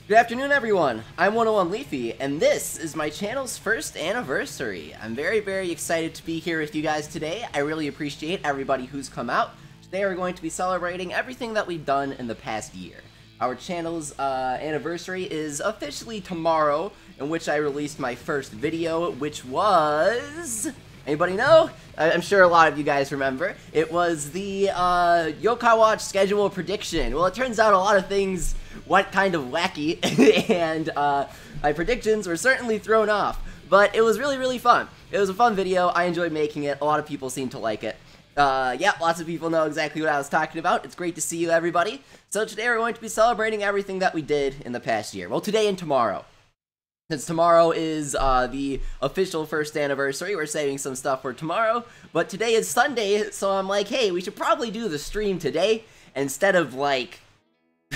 Good afternoon, everyone. I'm 101 Leafy, and this is my channel's first anniversary. I'm very excited to be here with you guys today. I really appreciate everybody who's come out. Today we're going to be celebrating everything that we've done in the past year. Our channel's anniversary is officially tomorrow, in which I released my first video, which was... Anybody know? I'm sure a lot of you guys remember. It was the Yokai Watch schedule prediction. Well, it turns out a lot of things went kind of wacky, and my predictions were certainly thrown off. But it was really fun. It was a fun video. I enjoyed making it. A lot of people seemed to like it. Yeah, lots of people know exactly what I was talking about. It's great to see you, everybody. So today we're going to be celebrating everything that we did in the past year. Well, today and tomorrow. Since tomorrow is the official first anniversary, we're saving some stuff for tomorrow. But today is Sunday, so I'm like, hey, we should probably do the stream today instead of, like,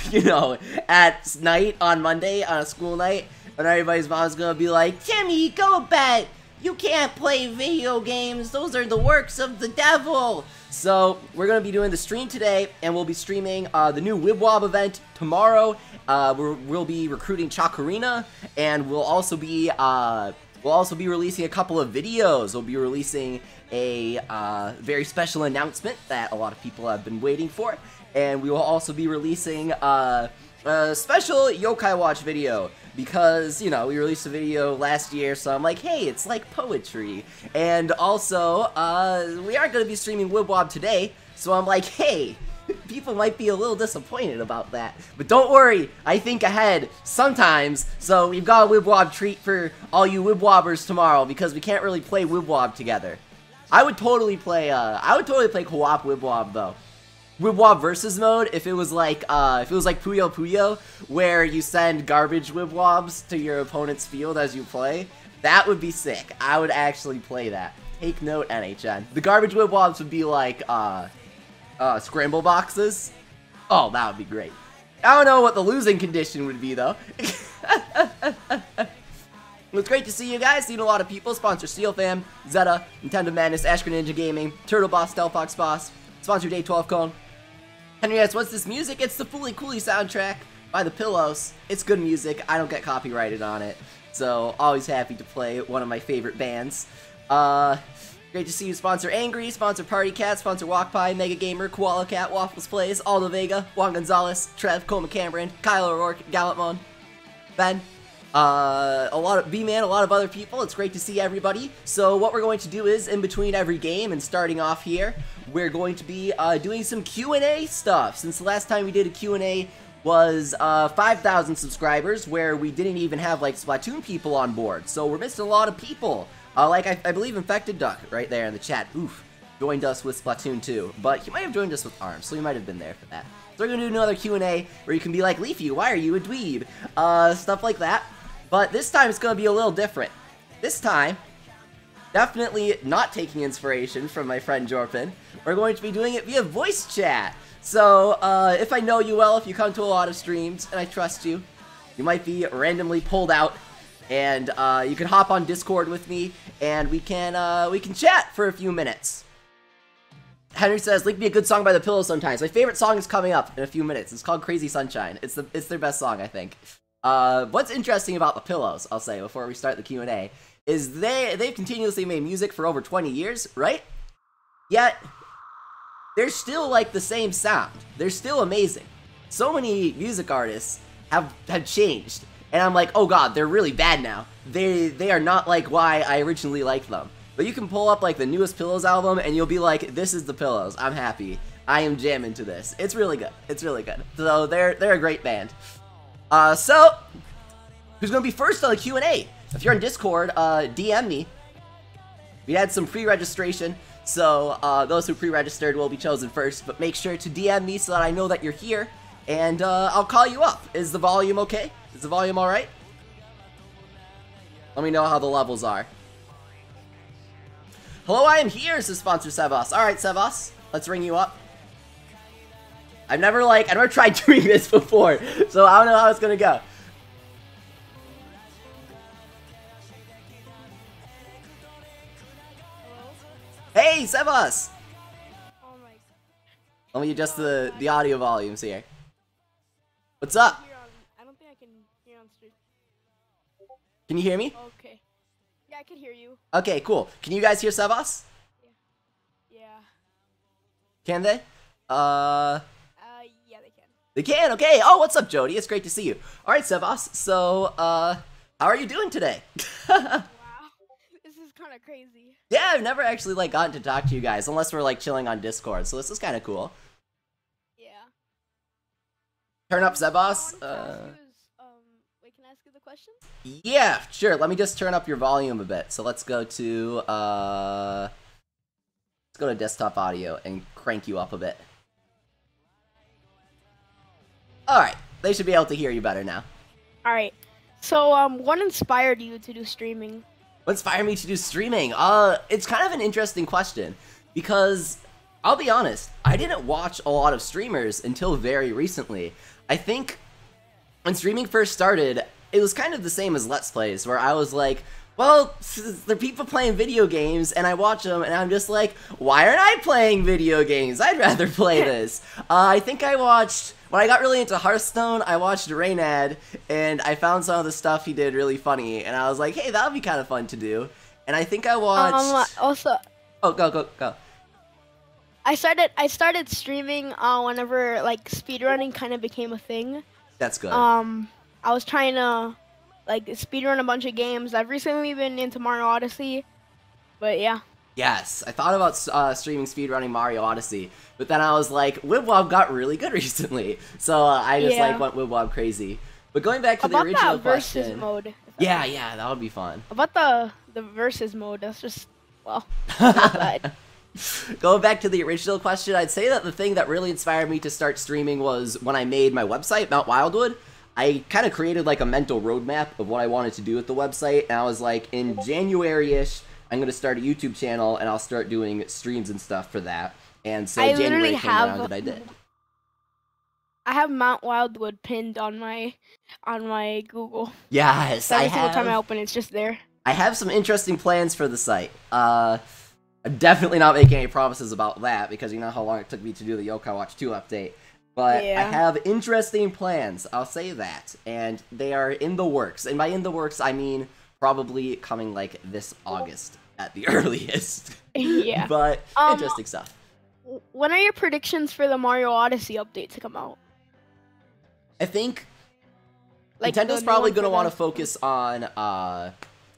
you know, at night on Monday, on a school night, when everybody's mom's gonna be like, Timmy, go to bed! You can't play video games! Those are the works of the devil! So, we're gonna be doing the stream today, and we'll be streaming the new Wibwob event tomorrow. We'll be recruiting Chakarina, and we'll also be releasing a couple of videos. We'll be releasing a very special announcement that a lot of people have been waiting for, and we will also be releasing a special Yokai Watch video, because, you know, we released a video last year, so I'm like, hey, it's like poetry. And also, we are going to be streaming Wibwob today, so I'm like, hey, people might be a little disappointed about that. But don't worry, I think ahead sometimes, so we've got a Wibwob treat for all you Wibwobbers tomorrow, because we can't really play Wibwob together. I would totally play co-op Wibwob, though. Wibwob versus mode, if it was like Puyo Puyo, where you send garbage Wibwobs to your opponent's field as you play, that would be sick. I would actually play that. Take note, NHN. The garbage Wibwobs would be like, scramble boxes. Oh, that would be great. I don't know what the losing condition would be, though. It's great to see you guys. Seen a lot of people. Sponsor Steel Fam, Zeta, Nintendo Madness, Ashker Ninja Gaming, Turtle Boss, Delphox Boss. Sponsor Day 12 Cone. Henry asks, what's this music? It's the Fooly Cooly soundtrack by The Pillows. It's good music. I don't get copyrighted on it. So, always happy to play one of my favorite bands. Great to see you. Sponsor Angry, sponsor Party Cat, sponsor Walkpie, Mega Gamer, Koala Cat, Waffles Plays, Aldo Vega, Juan Gonzalez, Trev, Coma Cameron, Kyle O'Rourke, Gallantmon, Ben, a lot of B-Man, a lot of other people. It's great to see everybody. So what we're going to do is, in between every game and starting off here, we're going to be doing some Q&A stuff. Since the last time we did a Q&A was 5,000 subscribers, where we didn't even have, like, Splatoon people on board. So we're missing a lot of people. Like, I believe Infected Duck, right there in the chat, oof, joined us with Splatoon 2. But he might have joined us with ARMS, so he might have been there for that. So we're going to do another Q&A where you can be like, Leafy, why are you a dweeb? Stuff like that. But this time it's going to be a little different. This time, definitely not taking inspiration from my friend Jorpin. We're going to be doing it via voice chat. So, if I know you well, if you come to a lot of streams, and I trust you, you might be randomly pulled out, and you can hop on Discord with me, and we can chat for a few minutes. Henry says, "Link me a good song by The Pillows sometimes." My favorite song is coming up in a few minutes. It's called Crazy Sunshine. It's their best song, I think. What's interesting about The Pillows, I'll say before we start the Q&A, is they've continuously made music for over 20 years, right? Yet they're still like the same sound. They're still amazing. So many music artists have changed, and I'm like, oh god, they're really bad now. They are not like why I originally liked them. But you can pull up like the newest Pillows album, and you'll be like, this is The Pillows. I'm happy. I am jamming to this. It's really good. It's really good. So they're a great band. So, who's going to be first on the Q&A? If you're on Discord, DM me. We had some pre-registration, so those who pre-registered will be chosen first, but make sure to DM me so that I know that you're here, and I'll call you up. Is the volume okay? Is the volume alright? Let me know how the levels are. Hello, I am here, says sponsor Sevas. Alright, Sevas, let's ring you up. I've never tried doing this before, so I don't know how it's gonna go. Hey, Sebas! Oh my. Let me adjust the audio volumes here. What's up? I don't think I can hear Can you hear me? Okay. Yeah, I can hear you. Okay, cool. Can you guys hear Sebas? Yeah. Can they? Yeah, they can. They can, okay. Oh, what's up, Jody? It's great to see you. Alright, Sebas, so, how are you doing today? Wow. This is kind of crazy. Yeah, I've never actually, like, gotten to talk to you guys, unless we're, like, chilling on Discord, so this is kind of cool. Yeah. Turn up, Sebas. Wait, can I ask you the question? Yeah, sure. Let me just turn up your volume a bit. So let's go to, let's go to desktop audio and crank you up a bit. Alright, they should be able to hear you better now. Alright. So, what inspired you to do streaming? What inspired me to do streaming? It's kind of an interesting question, because, I'll be honest, I didn't watch a lot of streamers until very recently. I think, when streaming first started, it was kind of the same as Let's Plays, where I was like, well, there are people playing video games, and I watch them, and I'm just like, why aren't I playing video games? I'd rather play this. I think I watched, when I got really into Hearthstone, I watched Reynad, and I found some of the stuff he did really funny, and I was like, hey, that would be kind of fun to do. And I think I watched... Also... Oh, go. I started streaming, whenever, like, speedrunning kind of became a thing. That's good. I was trying to, like, speedrun a bunch of games. I've recently been into Mario Odyssey, but yeah. Yes, I thought about streaming speedrunning Mario Odyssey, but then I was like, Wibwob got really good recently, so I just like went Wibwob crazy. But going back to the original question, versus mode. Yeah, that would be fun. About the versus mode, that's just, well, not bad. Going back to the original question, I'd say that the thing that really inspired me to start streaming was when I made my website, Mount Wildwood. I kind of created like a mental roadmap of what I wanted to do with the website, and I was like, in January-ish, I'm going to start a YouTube channel, and I'll start doing streams and stuff for that. And so January came around and I did. I have Mount Wildwood pinned on my Google. Yes, Every single time I open it, it's just there. I have some interesting plans for the site. I'm definitely not making any promises about that, because you know how long it took me to do the Yokai Watch 2 update. But I have interesting plans, I'll say that, and they are in the works. And by in the works, I mean probably coming like this August at the earliest. Yeah. But interesting stuff. When are your predictions for the Mario Odyssey update to come out? I think like Nintendo's probably going to want to focus on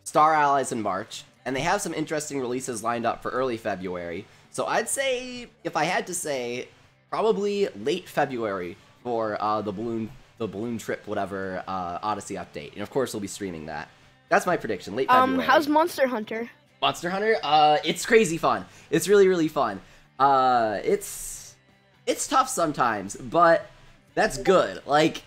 Star Allies in March, and they have some interesting releases lined up for early February. So I'd say, if I had to say, probably late February for the balloon trip, whatever, Odyssey update. And of course, we'll be streaming that. That's my prediction, late February. How's Monster Hunter? Monster Hunter? It's crazy fun. It's really, really fun. It's tough sometimes, but that's good. Like,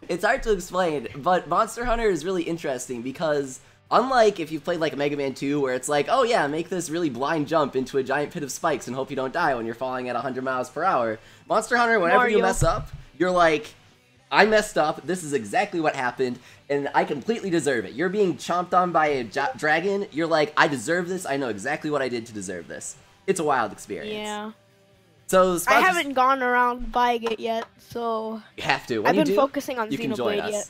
it's hard to explain, but Monster Hunter is really interesting because unlike if you played like Mega Man 2, where it's like, oh yeah, make this really blind jump into a giant pit of spikes and hope you don't die when you're falling at 100 miles per hour. Monster Hunter, whenever you mess up, you're like, I messed up, this is exactly what happened, and I completely deserve it. You're being chomped on by a dragon, you're like, I deserve this, I know exactly what I did to deserve this. It's a wild experience. Yeah. So I haven't gone around buying it yet, so... You have to. I've been focusing on Xenoblade yet.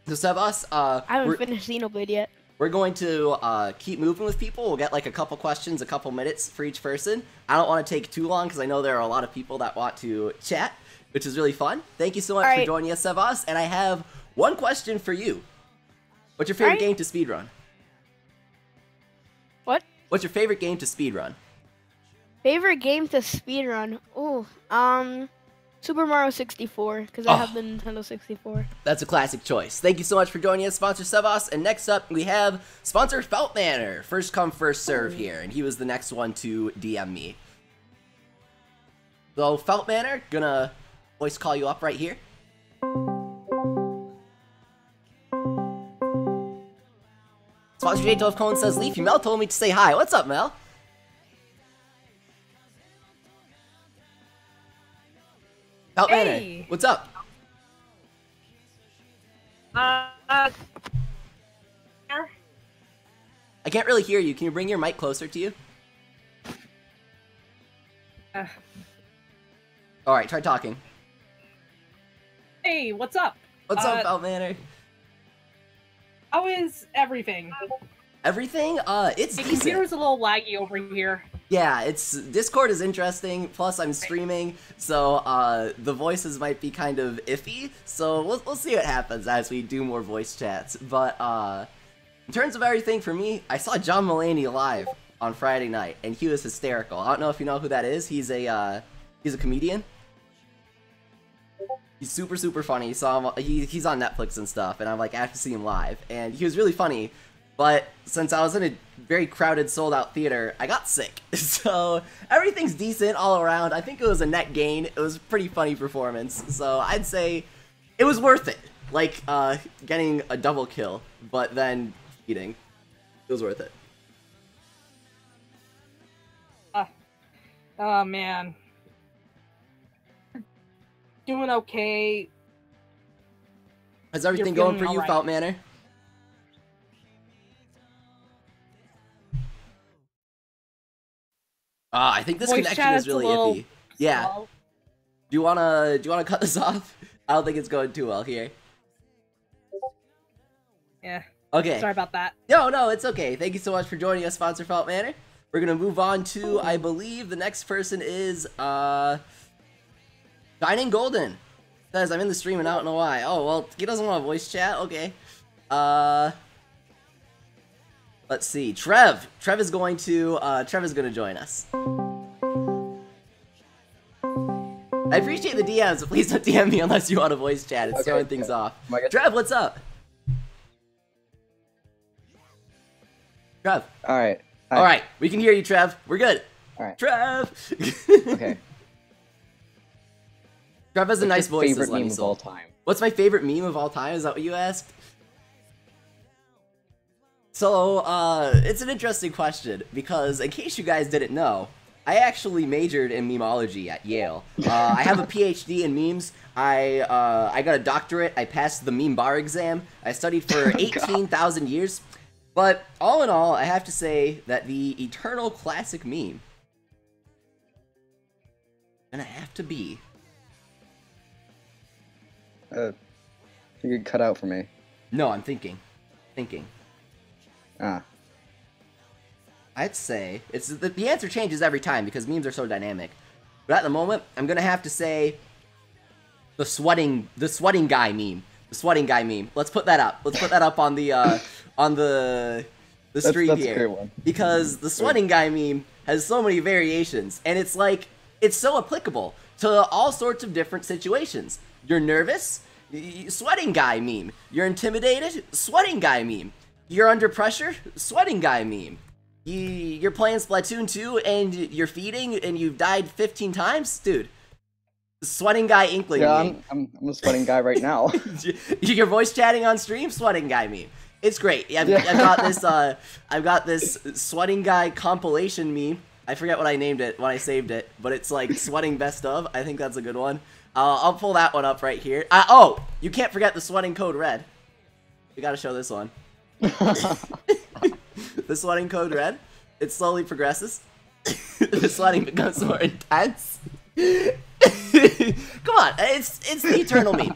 So Sebas, I haven't finished Xenoblade yet. We're going to keep moving with people. We'll get like a couple questions, a couple minutes for each person. I don't want to take too long because I know there are a lot of people that want to chat, which is really fun. Thank you so much for joining us, Sebas. And I have one question for you. What's your favorite game to speedrun? What? What's your favorite game to speedrun? Favorite game to speedrun? Ooh, Super Mario 64, because I have the Nintendo 64. That's a classic choice. Thank you so much for joining us, sponsor Sebas. And next up, we have sponsor Feltmanner. First come, first serve here, and he was the next one to DM me. So Feltmanner, gonna voice call you up right here. Sponsor J12 Cohen says, Leafy, Mel told me to say hi. What's up, Mel? Hey. What's up? I can't really hear you. Can you bring your mic closer to you? Alright, try talking. Hey, what's up? What's up, Feltmanner? How is everything? Everything? It's The decent. computer's a little laggy over here. Yeah, Discord is interesting, plus I'm streaming, so the voices might be kind of iffy, so we'll see what happens as we do more voice chats. But in terms of everything for me, I saw John Mulaney live on Friday night, and he was hysterical. I don't know if you know who that is. He's a comedian. He's super funny. Saw him, he's on Netflix and stuff, and I'm like, I have to see him live, and he was really funny. But since I was in a very crowded, sold-out theater, I got sick. So everything's decent all around. I think it was a net gain. It was a pretty funny performance. So I'd say it was worth it. Like, getting a double kill, but then eating. It was worth it. Oh, man. Doing okay. How's everything going for you, right. Felt Manor? I think this Voice connection is really iffy. Yeah. slow. Do you wanna cut this off? I don't think it's going too well here. Yeah. Okay. Sorry about that. No, it's okay. Thank you so much for joining us, sponsor Felt Manor. We're gonna move on to, I believe, the next person is Shining Golden. Says I'm in the stream and I don't know why. Oh well, he doesn't want a voice chat. Okay. Let's see. Trev is going to join us. I appreciate the DMs, but please don't DM me unless you want a voice chat. It's throwing things off. Trev, what's up? Trev. Alright. Alright, we can hear you, Trev. We're good. Alright. Trev! Okay. Trev has a nice voice. Favorite meme of all time. What's my favorite meme of all time? Is that what you asked? So, it's an interesting question, because in case you guys didn't know, I actually majored in memeology at Yale. I have a PhD in memes. I got a doctorate. I passed the meme bar exam. I studied for 18,000 years. But all in all, I have to say that the eternal classic meme gonna have to be. You could cut out for me. No, I'm thinking. Ah. I'd say it's the answer changes every time because memes are so dynamic. But at the moment, I'm gonna have to say the sweating guy meme. The sweating guy meme. Let's put that up. Let's put that up on the stream that's here. a great one. Because the sweating guy meme has so many variations, and it's like it's so applicable to all sorts of different situations. You're nervous? Sweating guy meme. You're intimidated? Sweating guy meme. You're under pressure? Sweating guy meme. You're playing Splatoon 2 and you're feeding and you've died 15 times? Dude. Sweating guy inkling meme. I'm a sweating guy right now. You're voice chatting on stream? Sweating guy meme. It's great. I've got this sweating guy compilation meme. I forget what I named it when I saved it, but it's like sweating best of. I think that's a good one. I'll pull that one up right here. Oh, you can't forget the sweating code red. We gotta show this one. The sweating code red. It slowly progresses. The sweating becomes more intense. Come on, it's the eternal meme.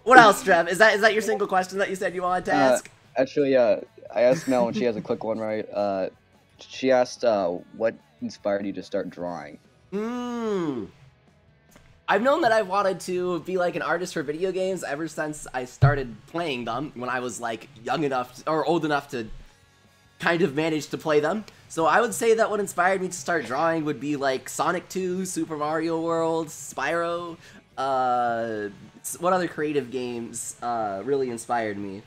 What else, Trev? Is that your single question that you said you wanted to ask? Actually, I asked Mel and she has a quick one, right? She asked, what inspired you to start drawing? I've known that I wanted to be like an artist for video games ever since I started playing them when I was like young enough or old enough to kind of manage to play them. So I would say that what inspired me to start drawing would be like Sonic 2, Super Mario World, Spyro. What other creative games really inspired me?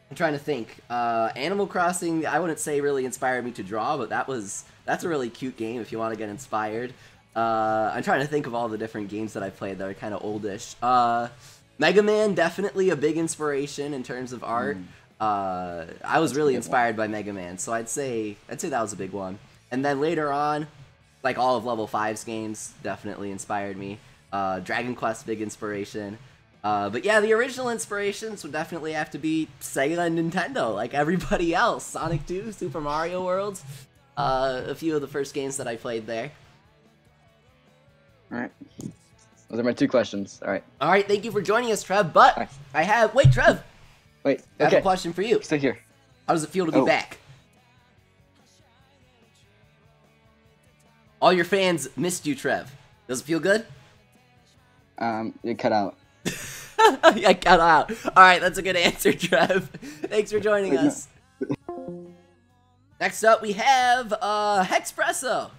I'm trying to think. Animal Crossing, I wouldn't say really inspired me to draw, but that's a really cute game if you want to get inspired. I'm trying to think of all the different games that I played that are kind of oldish. Mega Man, definitely a big inspiration in terms of art. I was really inspired by Mega Man, so I'd say that was a big one. And then later on, like all of Level 5's games definitely inspired me. Dragon Quest, big inspiration. But yeah, the original inspirations would definitely have to be Sega and Nintendo, like everybody else. Sonic 2, Super Mario World, a few of the first games that I played there. Alright. Those are my two questions. Alright. Alright, thank you for joining us, Trev. But I have... Wait, Trev! Wait, I have a okay. question for you. Stay here. How does it feel to be Oh. back? All your fans missed you, Trev. Does it feel good? It cut out. Yeah, cut out. Alright, that's a good answer, Trev. Thanks for joining us. Next up, we have Hexpresso.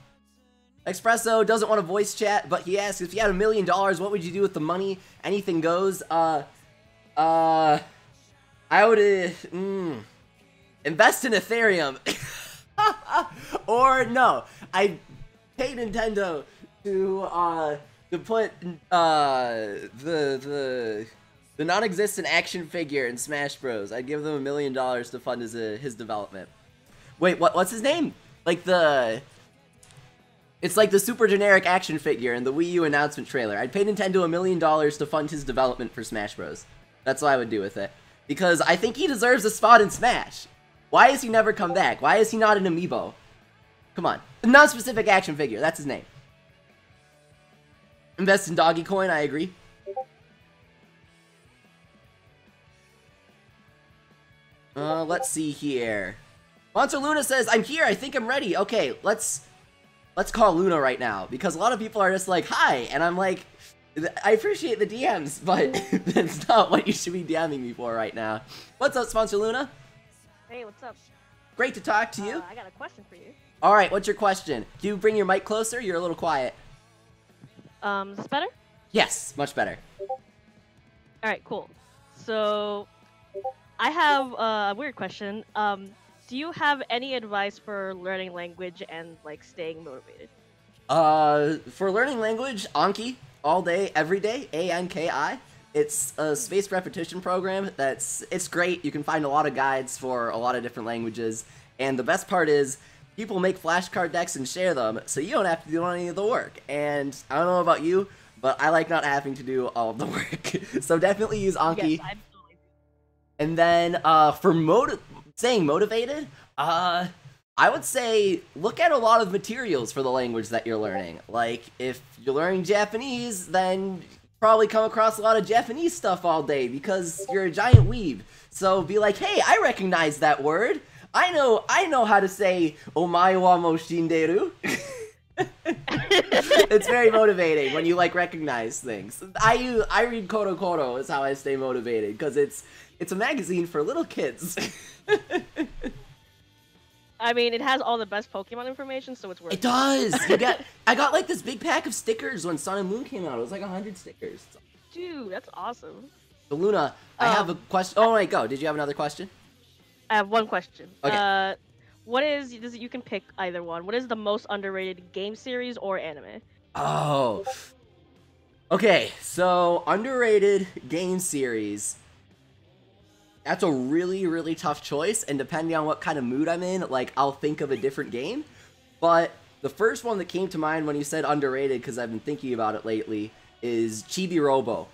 Hexpresso doesn't want to voice chat, but he asks, if you had $1 million, what would you do with the money? Anything goes. I would invest in Ethereum. Or no, I pay Nintendo to put the non-existent action figure in Smash Bros. I'd give them $1 million to fund his development. Wait, what's his name? Like it's like the super generic action figure in the Wii U announcement trailer. I'd pay Nintendo $1 million to fund his development for Smash Bros. That's what I would do with it. Because I think he deserves a spot in Smash. Why has he never come back? Why is he not an amiibo? Come on. A non-specific action figure, that's his name. Invest in Doggy Coin, I agree. Let's see here. Monster Luna says, I'm here, I think I'm ready. Okay, let's call Luna right now, because a lot of people are just like, hi, and I'm like, I appreciate the DMs, but that's not what you should be DMing me for right now. What's up, Sponsor Luna? Hey, what's up? Great to talk to you. I got a question for you. Alright, what's your question? Do you bring your mic closer? You're a little quiet. Is this better? Yes, much better. Alright, cool. So, I have a weird question. Do you have any advice for learning language and, like, staying motivated? For learning language, Anki, all day, every day, A-N-K-I. It's a spaced repetition program it's great. You can find a lot of guides for a lot of different languages, and the best part is, people make flashcard decks and share them, so you don't have to do any of the work. And I don't know about you, but I like not having to do all of the work. So definitely use Anki. Yes, I'm totally. And then, for staying motivated, I would say look at a lot of materials for the language that you're learning. Like, if you're learning Japanese, then you probably come across a lot of Japanese stuff all day because you're a giant weeb. So be like, hey, I recognize that word. I know how to say omae wa mo shinderu. It's very motivating when you like recognize things. I read Koro Koro is how I stay motivated, because it's a magazine for little kids. I mean, it has all the best Pokemon information, so it's worth it. It does. I got like this big pack of stickers when Sun and Moon came out. It was like 100 stickers. Dude, that's awesome. So Luna, I have a question. Oh wait, go. Did you have another question? I have one question. Okay. What is you can pick either one. What is the most underrated game series or anime? Oh. Okay, so underrated game series. That's a really, really tough choice, and depending on what kind of mood I'm in, like, I'll think of a different game. But the first one that came to mind when you said underrated, because I've been thinking about it lately, is Chibi Robo.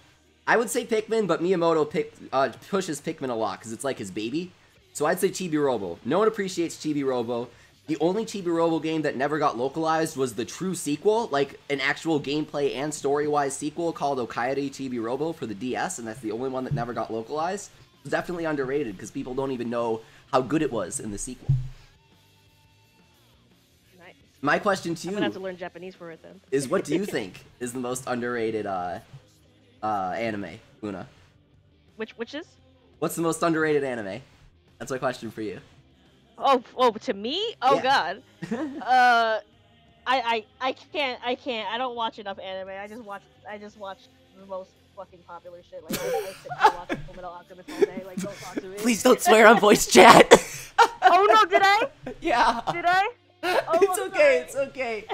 I would say Pikmin, but Miyamoto pushes Pikmin a lot, because it's like his baby. So I'd say Chibi Robo. No one appreciates Chibi Robo. The only Chibi Robo game that never got localized was the true sequel, like an actual gameplay and story-wise sequel called Okaeri Chibi Robo for the DS, and that's the only one that never got localized. It's definitely underrated because people don't even know how good it was in the sequel. Nice. My question to I'm you gonna have to learn Japanese for it then. is, what do you think is the most underrated anime, Luna? Which is? What's the most underrated anime? That's my question for you. Oh, to me? Oh Yeah. God. I can't. I don't watch enough anime. I just watch the most fucking popular shit. Like I sit and watch Fullmetal Alchemist all day. Like, don't talk to me. Please don't swear on voice chat. Oh no, did I? Yeah. Did I? Oh, It's I'm okay, sorry. it's okay.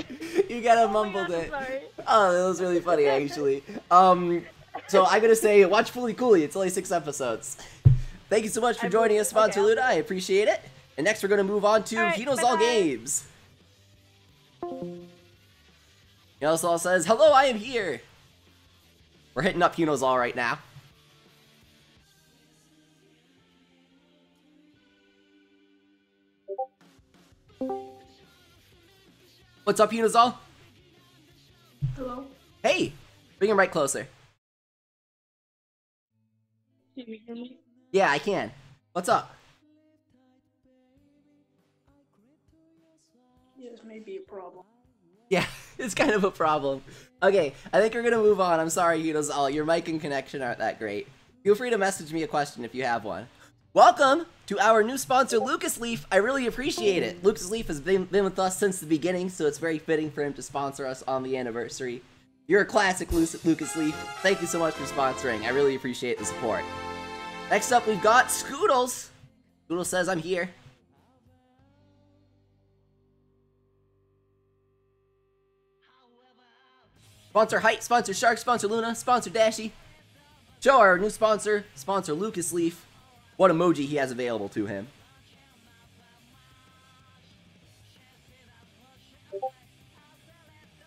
You gotta mumbled God, I'm it. sorry. Oh, that was really funny, actually. So I'm gonna say, watch Fully Cooley. It's only 6 episodes. Thank you so much for joining us, Sponsor okay. Luna. I appreciate it. And next, we're gonna move on to Alright, Hino's All bye-bye. Games. Hino's All says, hello, I am here. We're hitting up Hino's All right now. What's up, Hino's All? Hello? Hey, bring him right closer. Can you hear me? Yeah, I can. What's up? Yeah, this may be a problem. Yeah, it's kind of a problem. Okay, I think we're gonna move on. I'm sorry, Yunos. Your mic and connection aren't that great. Feel free to message me a question if you have one. Welcome to our new sponsor, Lucas Leaf. I really appreciate it. Lucas Leaf has been with us since the beginning, so it's very fitting for him to sponsor us on the anniversary. You're a classic, Lucas Leaf. Thank you so much for sponsoring. I really appreciate the support. Next up, we've got Scoodles. Scoodles says, I'm here. Sponsor Height, sponsor Shark, sponsor Luna, sponsor Dashy. Show our new sponsor, sponsor Lucas Leaf, what emoji he has available to him.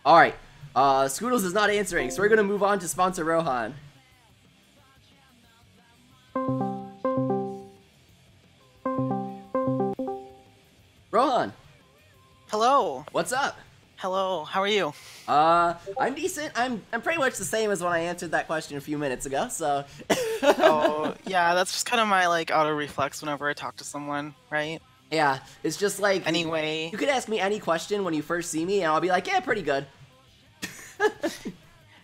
Alright, Scoodles is not answering, so we're gonna move on to sponsor Rohan. Rohan, Hello. what's up? Hello. How are you? I'm decent. I'm pretty much the same as when I answered that question a few minutes ago, so... Oh, yeah, that's just kind of my, like, auto reflex whenever I talk to someone, right? Yeah, it's just like... Anyway. You could ask me any question when you first see me, and I'll be like, yeah, pretty good.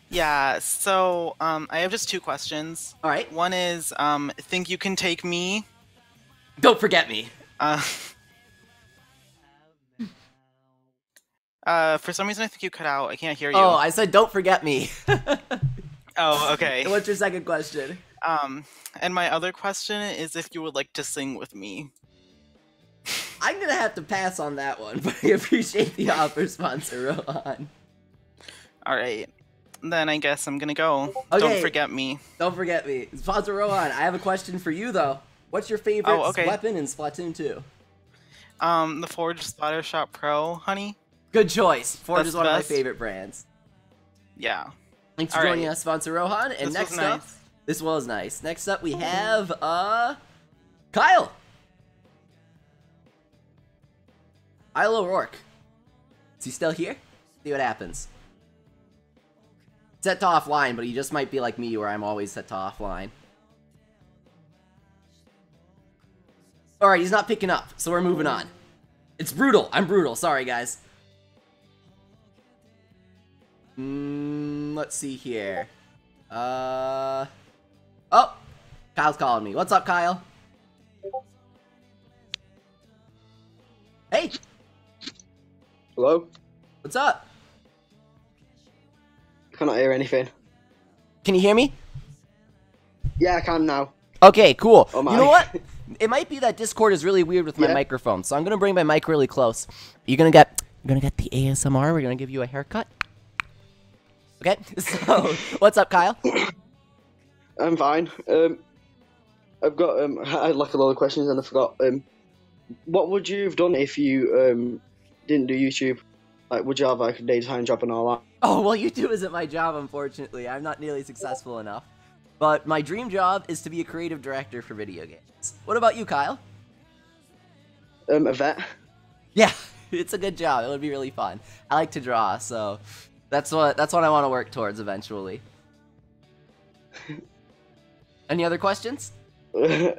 Yeah, so, I have just 2 questions. Alright. One is, think you can take me? Don't forget me. For some reason I think you cut out. I can't hear you. Oh, I said don't forget me. Oh, okay. What's your second question? And my other question is if you would like to sing with me. I'm gonna have to pass on that one, but I appreciate the offer, sponsor Rohan. Alright. Then I guess I'm gonna go. Okay. Don't forget me. Don't forget me. Sponsor Rohan, I have a question for you, though. What's your favorite weapon in Splatoon 2? The Forge Splattershot Pro, honey. Good choice. Forge That's is one of my best. favorite brands. Yeah. Thanks for joining us, sponsor Rohan. And This next was up, nice. this was nice. Next up, we have Kyle. Kyle O'Rourke. Is he still here? See what happens. Set to offline, but he just might be like me, where I'm always set to offline. All right, he's not picking up, so we're moving on. It's brutal. I'm brutal. Sorry, guys. Let's see here. Oh! Kyle's calling me. What's up, Kyle? Hey! Hello? What's up? I cannot hear anything. Can you hear me? Yeah, I can now. Okay, cool. Oh my. You know what? It might be that Discord is really weird with my Yeah. microphone, so I'm gonna bring my mic really close. You're gonna get the ASMR. We're gonna give you a haircut. Okay. So, what's up, Kyle? I'm fine. I've got I had like a lot of questions and I forgot. What would you have done if you didn't do YouTube? Like, would you have like a daytime job and all that? Oh, well, YouTube isn't my job, unfortunately. I'm not nearly successful enough. But my dream job is to be a creative director for video games. What about you, Kyle? A vet. Yeah, it's a good job. It would be really fun. I like to draw, so that's what I want to work towards eventually. Any other questions? I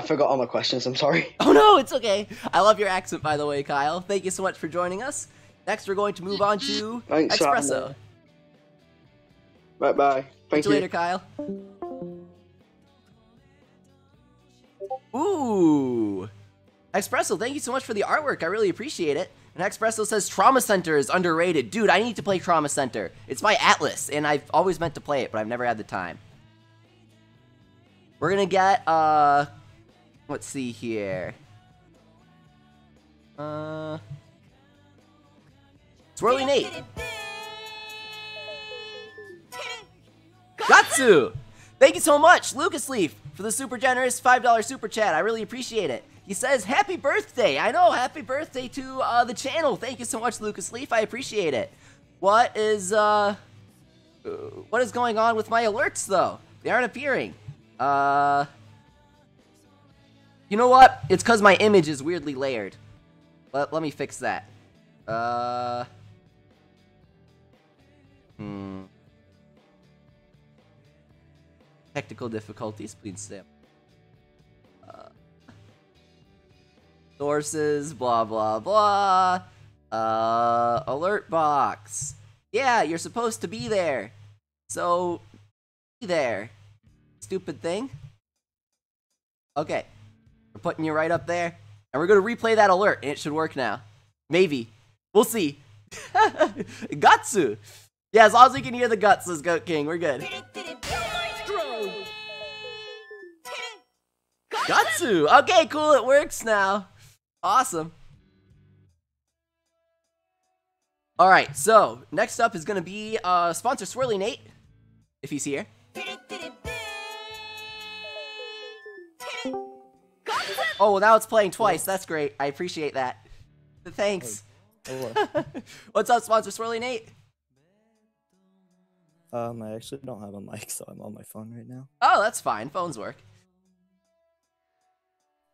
forgot all my questions. I'm sorry. Oh no, it's okay. I love your accent, by the way, Kyle. Thank you so much for joining us. Next, we're going to move on to Thanks for having Espresso. me. Right, bye. Thank See you later, Kyle. Ooh. Espresso, thank you so much for the artwork. I really appreciate it. And Espresso says Trauma Center is underrated. Dude, I need to play Trauma Center. It's by Atlas, and I've always meant to play it, but I've never had the time. We're gonna get, let's see here. Swirly Nate. Gatsu! Thank you so much, Lucas Leaf, for the super generous $5 super chat. I really appreciate it. He says, happy birthday. I know, happy birthday to the channel. Thank you so much, Lucas Leaf. I appreciate it. What is going on with my alerts, though? They aren't appearing. You know what? It's because my image is weirdly layered. Let me fix that. technical difficulties. Please stay. Sources, blah, blah, blah. Alert box. Yeah, you're supposed to be there. So, be there. Stupid thing. Okay. We're putting you right up there. And we're going to replay that alert, and it should work now. Maybe. We'll see. Gatsu. Yeah, as long as we can hear the guts, says Goat King, we're good. Gatsu. Okay, cool, it works now. Awesome. Alright, so, next up is going to be sponsor Swirly Nate, if he's here. Oh, well, now it's playing twice. That's great. I appreciate that. Thanks. What's up, sponsor Swirly Nate? I actually don't have a mic, so I'm on my phone right now. Oh, that's fine. Phones work.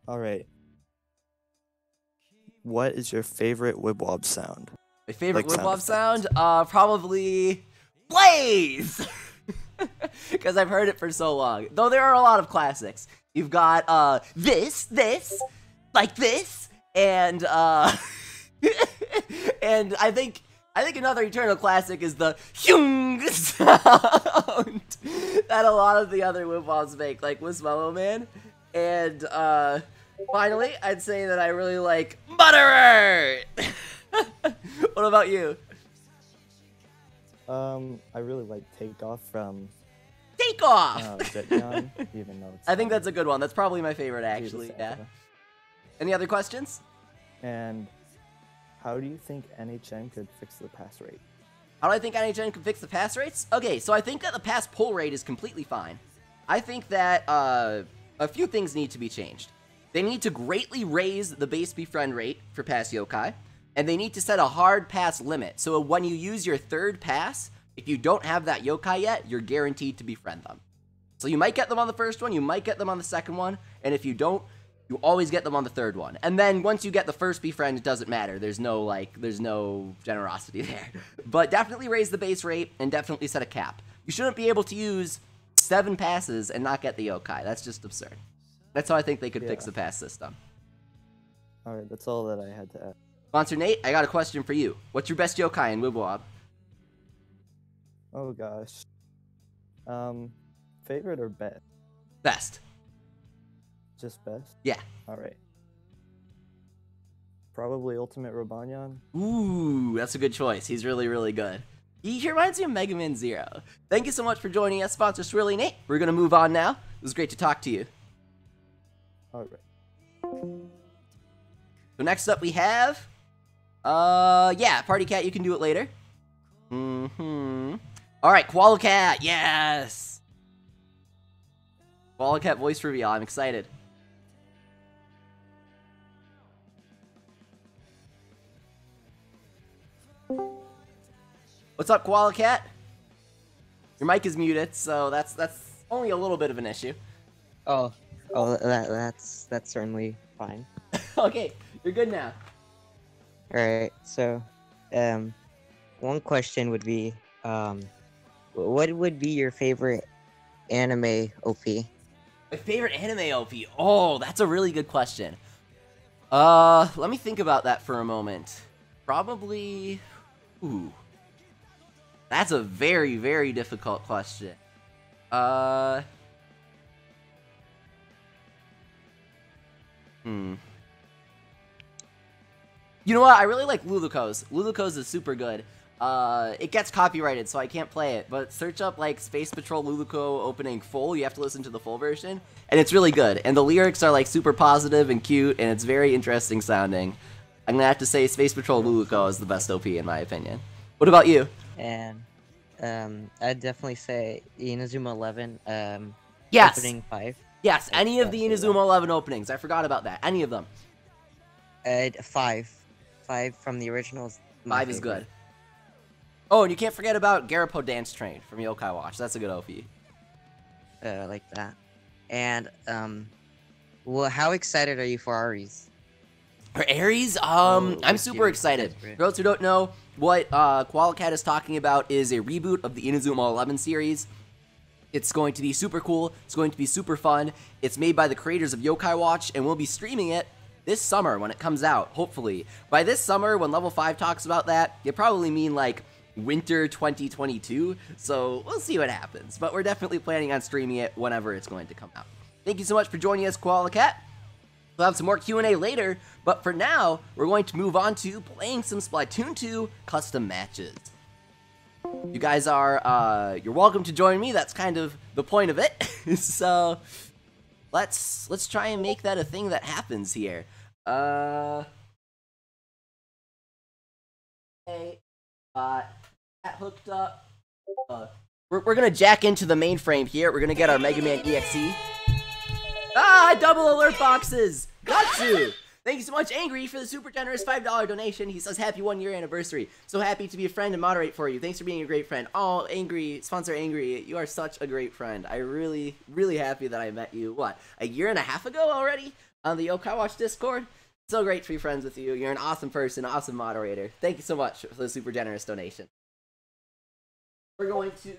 Alright. What is your favorite Wibwob sound? My favorite Like Wibwob sound sound? Probably Blaze! Because I've heard it for so long. Though there are a lot of classics. You've got, this, like this, and, and I think another Eternal classic is the Hyung sound that a lot of the other Wibwobs make, like Wismellow Man. And, finally, I'd say that I really like Butterer! What about you? I really like Takeoff from Takeoff! Jetgun, even though it's I think that's a good one. That's probably my favorite, actually. Yeah. Any other questions? And how do you think NHN could fix the pass rate? How do I think NHN can fix the pass rates? Okay, so I think that the pass pull rate is completely fine. I think that a few things need to be changed. They need to greatly raise the base befriend rate for pass yokai, and they need to set a hard pass limit. So when you use your third pass, if you don't have that yokai yet, you're guaranteed to befriend them. So you might get them on the first one, you might get them on the second one, and if you don't, you always get them on the third one. And then once you get the first befriend, it doesn't matter. There's no generosity there. But definitely raise the base rate and definitely set a cap. You shouldn't be able to use 7 passes and not get the yokai. That's just absurd. That's how I think they could fix the pass system. Alright, that's all that I had to add. Sponsor Nate, I got a question for you. What's your best yokai in Wibwob? Oh gosh. Favorite or best? Best. Just best? Yeah. Alright. Probably Ultimate Robanyan. Ooh, that's a good choice. He's really, really good. He reminds me of Mega Man Zero. Thank you so much for joining us, sponsor Swirly Nate. We're going to move on now. It was great to talk to you. Alright. So next up we have... yeah, Party Cat, you can do it later. Alright, Koala Cat, yes! Koala Cat voice reveal, I'm excited. What's up, Koala Cat? Your mic is muted, so that's only a little bit of an issue. Oh, that's certainly fine. Okay, you're good now. Alright, so, one question would be, what would be your favorite anime OP? My favorite anime OP? Oh, that's a really good question. Let me think about that for a moment. Probably... Ooh. That's a very, very difficult question. You know what? I really like Luluko's. Luluko's is super good. It gets copyrighted, so I can't play it. But search up, like, Space Patrol Luluko opening full. You have to listen to the full version. And it's really good. And the lyrics are, like, super positive and cute, and it's very interesting sounding. I'm gonna have to say Space Patrol Luluko is the best OP, in my opinion. What about you? And, I'd definitely say Inazuma 11, Yes! opening 5. Yes, any of the Inazuma 11 openings. I forgot about that. Any of them. 5. 5 from the originals. 5 is good. Oh, and you can't forget about Garapo Dance Train from Yokai Watch. That's a good OP. Like that. And, well, how excited are you for Aries? For Aries? I'm super excited. For those who don't know, what Koala Cat is talking about is a reboot of the Inazuma 11 series. It's going to be super cool. It's going to be super fun. It's made by the creators of Yokai Watch, and we'll be streaming it this summer when it comes out, hopefully. By this summer, when Level 5 talks about that, they probably mean like winter 2022, so we'll see what happens. But we're definitely planning on streaming it whenever it's going to come out. Thank you so much for joining us, Koala Cat. We'll have some more Q&A later, but for now, we're going to move on to playing some Splatoon 2 custom matches. You guys are, you're welcome to join me. That's kind of the point of it. So, let's try and make that a thing that happens here. Okay, that hooked up. We're gonna jack into the mainframe here. We're gonna get our Mega Man EXE. Ah, double alert boxes! Gatsu! Thank you so much, Angry, for the super generous $5 donation. He says, happy 1 year anniversary. So happy to be a friend and moderate for you. Thanks for being a great friend. Oh, Angry, sponsor Angry, you are such a great friend. I really, really happy that I met you, what, a year and a half ago already? On the Yokai Watch Discord? So great to be friends with you. You're an awesome person, awesome moderator. Thank you so much for the super generous donation. We're going to,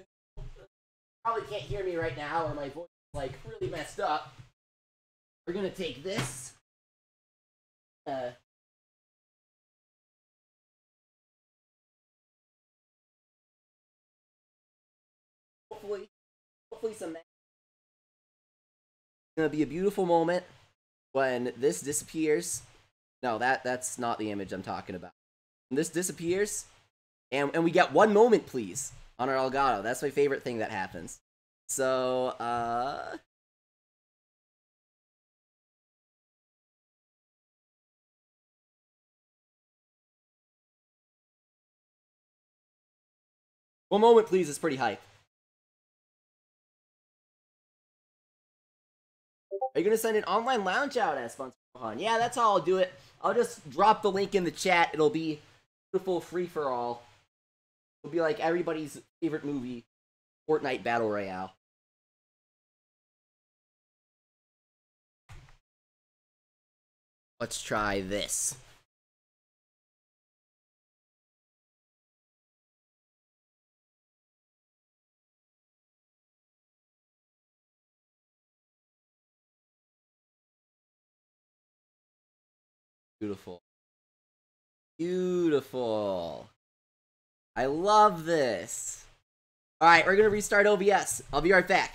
probably can't hear me right now, or my voice is like really messed up. We're gonna take this. Hopefully some. It's gonna be a beautiful moment when this disappears. No, that's not the image I'm talking about. When this disappears, and we get 1 moment, please, on our Elgato. That's my favorite thing that happens. So, one moment, please, is pretty hype. Are you gonna send an online lounge out as sponsor? Yeah, that's how I'll do it. I'll just drop the link in the chat. It'll be beautiful free-for-all. It'll be like everybody's favorite movie, Fortnite Battle Royale. Let's try this. Beautiful. Beautiful. I love this. Alright, we're gonna restart OBS. I'll be right back.